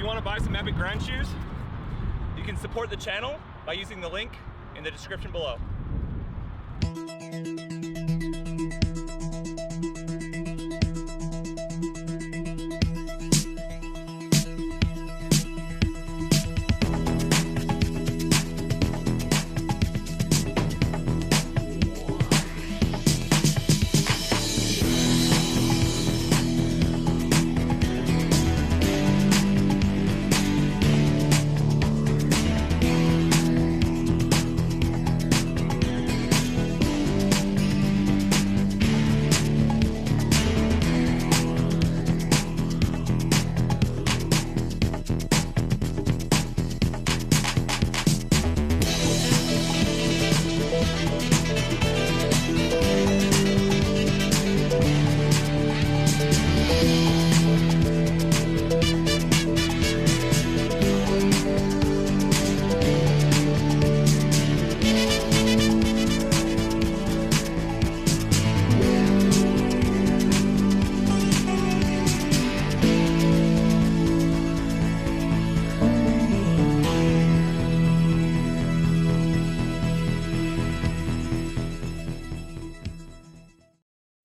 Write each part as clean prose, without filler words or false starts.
you want to buy some epic grind shoes, you can support the channel by using the link in the description below.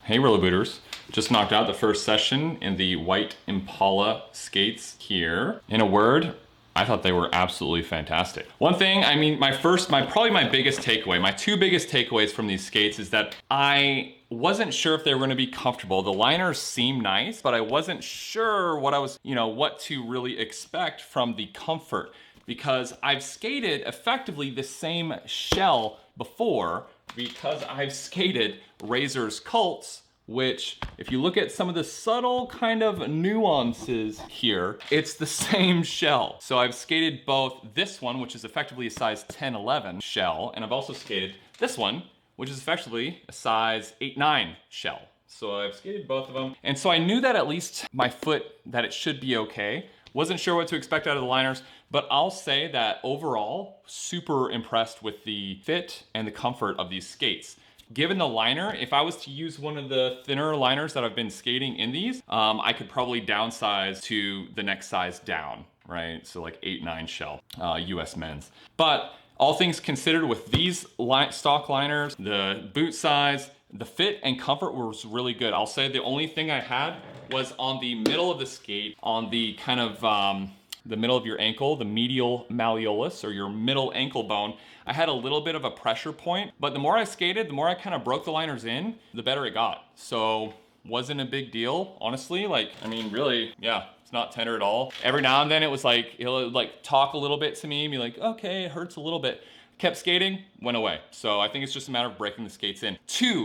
Hey Rollerbooters, just knocked out the first session in the white Impala skates here. In a word, I thought they were absolutely fantastic. One thing, I mean, probably my biggest takeaway, my two biggest takeaways from these skates is that I wasn't sure if they were gonna be comfortable. The liners seem nice, but I wasn't sure what to really expect from the comfort, because I've skated effectively the same shell before, because I've skated Razor's Cults, which if you look at some of the subtle kind of nuances here, it's the same shell. So I've skated both this one, which is effectively a size 10-11 shell, and I've also skated this one, which is effectively a size 8-9 shell. So I've skated both of them. And so I knew that at least my foot, that it should be okay. Wasn't sure what to expect out of the liners, but I'll say that overall, super impressed with the fit and the comfort of these skates. Given the liner, if I was to use one of the thinner liners that I've been skating in these, I could probably downsize to the next size down, right? So like 8-9 shell, US men's. But all things considered, with these stock liners, the boot size, the fit and comfort was really good. I'll say the only thing I had was on the middle of the skate, on the kind of the middle of your ankle, the medial malleolus, or your middle ankle bone, I had a little bit of a pressure point, but the more I skated, the more I kind of broke the liners in, the better it got. So wasn't a big deal, honestly. Like, I mean, really, yeah, it's not tender at all. Every now and then it was like, it'll like talk a little bit to me and be like, okay, it hurts a little bit. Kept skating, went away. So I think it's just a matter of breaking the skates in.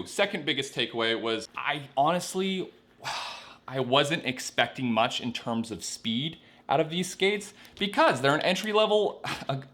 Second biggest takeaway was I wasn't expecting much in terms of speed out of these skates because they're an entry-level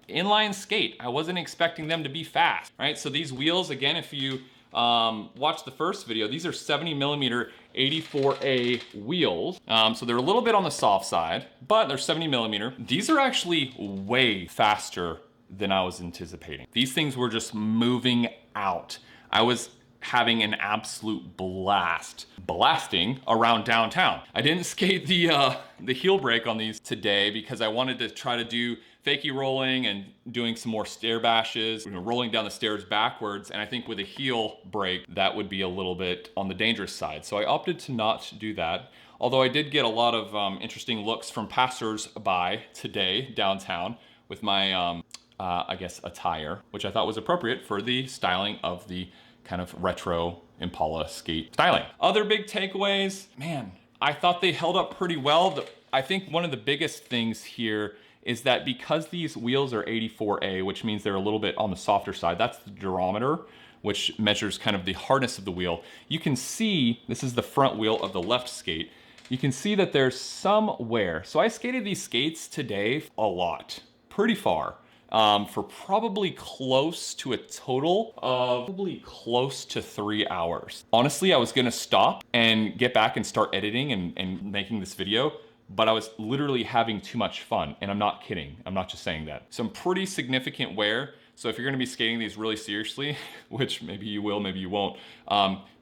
inline skate. I wasn't expecting them to be fast, right? So these wheels, again, if you watch the first video, these are 70mm 84A wheels. So they're a little bit on the soft side, but they're 70mm. These are actually way faster than I was anticipating. These things were just moving out. I was having an absolute blasting around downtown. I didn't skate the heel brake on these today because I wanted to try to do fakie rolling and doing some more stair bashes, rolling down the stairs backwards. And I think with a heel brake, that would be a little bit on the dangerous side. So I opted to not do that. Although I did get a lot of interesting looks from passers-by today downtown with my, I guess, attire, which I thought was appropriate for the styling of the kind of retro Impala skate styling. Other big takeaways, man, I thought they held up pretty well. I think one of the biggest things here is that because these wheels are 84A, which means they're a little bit on the softer side, that's the durometer, which measures kind of the hardness of the wheel. You can see, this is the front wheel of the left skate. You can see that there's some wear. So I skated these skates today a lot, pretty far. For probably close to a total of probably close to 3 hours. Honestly, I was gonna stop and get back and start editing and making this video, but I was literally having too much fun, and I'm not kidding. I'm not just saying that. Some pretty significant wear. So if you're gonna be skating these really seriously, which maybe you will, maybe you won't,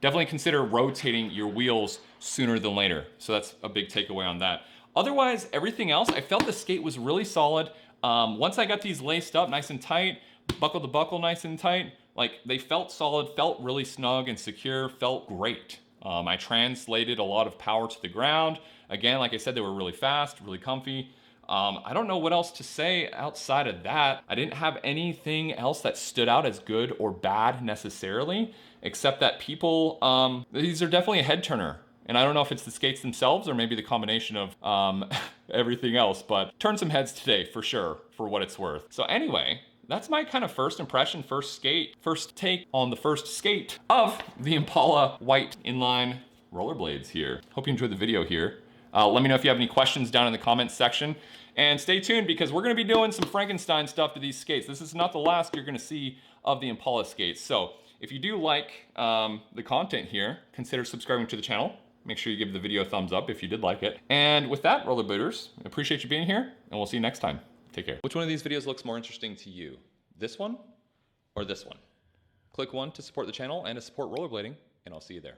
definitely consider rotating your wheels sooner than later. So that's a big takeaway on that. Otherwise, everything else, I felt the skate was really solid. Once I got these laced up nice and tight, buckle to buckle nice and tight, like they felt solid, felt really snug and secure, felt great. I translated a lot of power to the ground. Again, like I said, they were really fast, really comfy. I don't know what else to say outside of that. I didn't have anything else that stood out as good or bad necessarily, except that people, these are definitely a head turner. And I don't know if it's the skates themselves or maybe the combination of everything else, but turned some heads today for sure, for what it's worth. So anyway, that's my kind of first impression, first take on the first skate of the Impala white inline rollerblades here. Hope you enjoyed the video here. Let me know if you have any questions down in the comments section. And stay tuned because we're gonna be doing some Frankenstein stuff to these skates. This is not the last you're gonna see of the Impala skates. So if you do like the content here, consider subscribing to the channel. Make sure you give the video a thumbs up if you did like it. And with that, rollerbooters, appreciate you being here and we'll see you next time. Take care. Which one of these videos looks more interesting to you? This one or this one? Click one to support the channel and to support rollerblading, and I'll see you there.